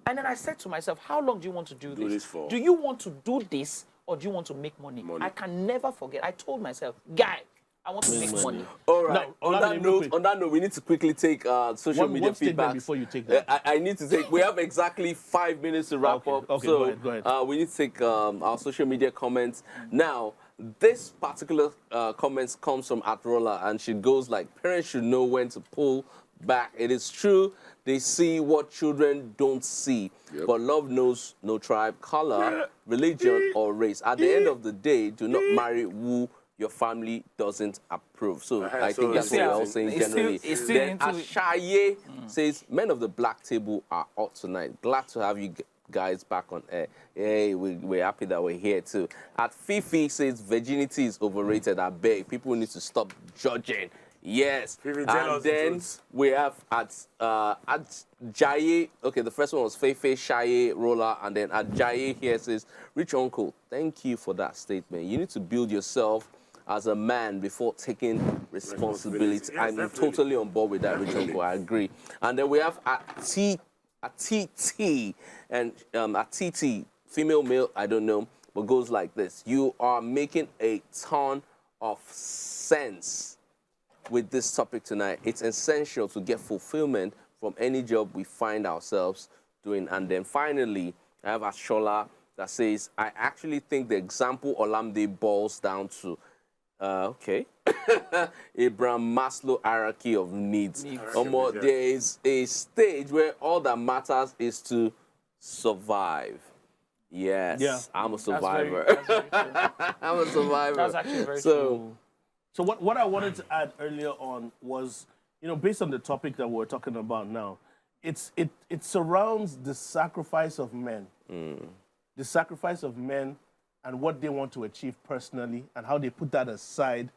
And then I said to myself, how long do you want to do this? this for? Do you want to do this or do you want to make money? I can never forget. I told myself, guy, I want to make money. All right. Now, On that note, we need to quickly take social media one statement feedback. before you take that. I need to take. We have exactly 5 minutes to wrap up. Okay, so go ahead. we need to take our social media comments now. This particular comments comes from Atrola, and she goes like, "Parents should know when to pull back. It is true. They see what children don't see. But love knows no tribe, color, religion, or race. At the end of the day, do not marry who your family doesn't approve." So I think that's what we're all saying It's still- generally. it's still Then into it. Ashaye says, "Men of the black table are out tonight. Glad to have you guys back on air. Hey, we're happy that we're here too." At Fifi says, "Virginity is overrated. I beg. People need to stop judging." Yes. Fifi, tell And us the then truth. we have at Jaye. Okay, the first one was Fefe, Shaye, Roller, and then at Jaye here says, "Rich uncle, thank you for that statement. You need to build yourself as a man before taking responsibility." Yes, I'm definitely. totally on board with that, Rich uncle. I agree. And then we have at TT and at TT, female, male, I don't know, but goes like this: "You are making a ton of sense with this topic tonight. It's essential to get fulfillment from any job we find ourselves doing." And then finally, I have Ashola that says, "I actually think the example Olamide boils down to, Abraham Maslow hierarchy of needs. There is a stage where all that matters is to survive." Yes, Yeah. I'm a That's very survivor. true. I'm a survivor. That's actually very so, So what I wanted to add earlier on was, based on the topic that we're talking about now, it surrounds the sacrifice of men. The sacrifice of men and what they want to achieve personally and how they put that aside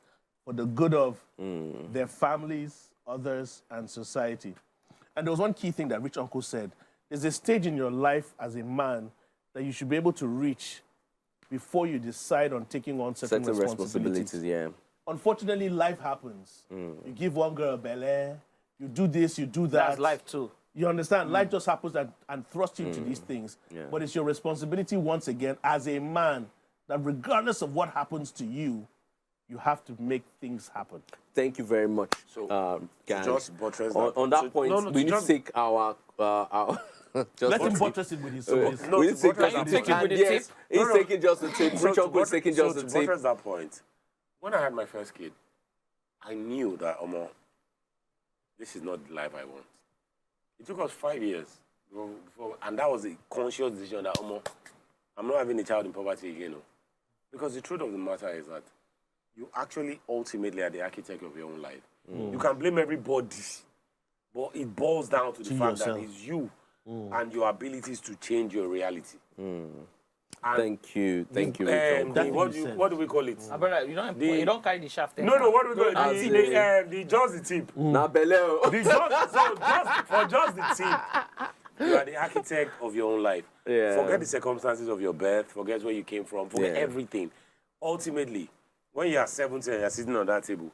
for the good of their families, others, and society. And there was one key thing that Rich Uncle said. There's a stage in your life as a man that you should be able to reach before you decide on taking on certain responsibilities. Yeah. Unfortunately, life happens. You give one girl a belly, you do this, you do that. That's life too. You understand? Life just happens and thrusts you into these things. Yeah. But it's your responsibility once again as a man that regardless of what happens to you, You have to make things happen. Thank you very much. So, Gang. just buttress On that point, no, we need to take our just Let him one buttress it with his No, we to need to take buttress Can you that take point. it with the yes, tip? he's No. taking just the tip. Rich Uncle is taking just to the tip. buttress that point, when I had my first kid, I knew that, this is not the life I want. It took us 5 years, and that was a conscious decision that, I'm not having a child in poverty again. No. Because the truth of the matter is that you actually ultimately are the architect of your own life. You can blame everybody, but it boils down to the fact yourself. that it's you and your abilities to change your reality. And Thank you, Rich Uncle. what do we call it? Brother, you don't carry the shaft. No, what do we call As it? Just the tip. Now, Beleo. Just the tip. You are the architect of your own life. Yeah. Forget the circumstances of your birth. Forget where you came from. Forget Yeah. everything. Ultimately, when you are 70 and you're sitting on that table,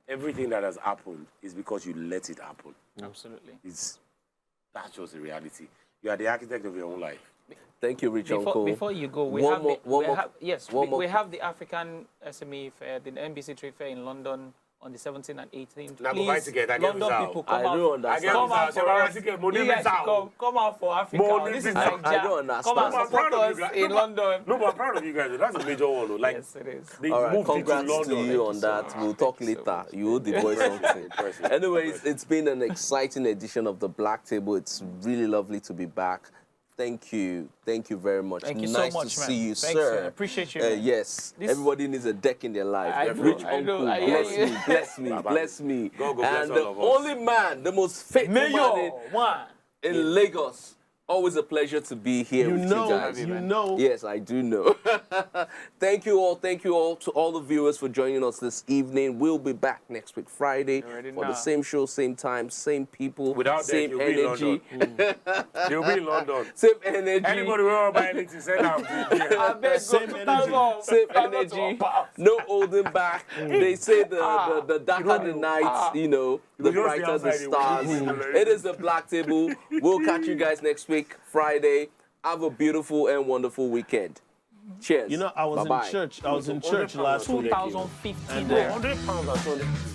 everything that has happened is because you let it happen. Absolutely. That's just the reality. You are the architect of your own life. Thank you, Rich Uncle. Before you go, we One have more. we have the African SME Fair, the NBC Trade Fair in London on the 17th and 18th. Now go buy ticket, I get London visa. people, I come out. don't understand. Come out visa. for I us. get ticket, money You guys visa. should come out for Africa. Money This is visa. Nigeria. I don't understand. Come and I'm support proud of us you guys. in London. No, but I'm proud of you guys. That's a major one. Like, Yes, it is. they All right, moved it to congrats London. to you on that. We'll talk Thank you so later. much. You owe the boys something. Impressive. Anyways, it's been an exciting edition of the Black Table. It's really lovely to be back. Thank you very much. Thank you nice so much, to man. see you, Thanks, sir. man. Appreciate you, man. Yes, This- everybody needs a deck in their life. I know, Rich I know, Uncle, I bless hear me, you. bless me, bless me. God bless And all the of us. only man, the most faithful man Mayor, one. in Lagos. Always a pleasure to be here with you guys. You know. Yes, I do know. Thank you all to all the viewers for joining us this evening. We'll be back next week Friday already for know. the same show, same time, same people, Without them, same you'll be in energy, They'll be in London. same energy, Anybody who want to buy anything, send out. I beg Same go energy. 2000. same 2000 energy, to up. no holding back. They say the darker the night, the You brighter just the stay outside, stars. It is the Black Table. We'll catch you guys next week, Friday. Have a beautiful and wonderful weekend. Cheers. You know, I was Bye-bye. in church. I was in church last week. 2015 And, there. £100 or 200.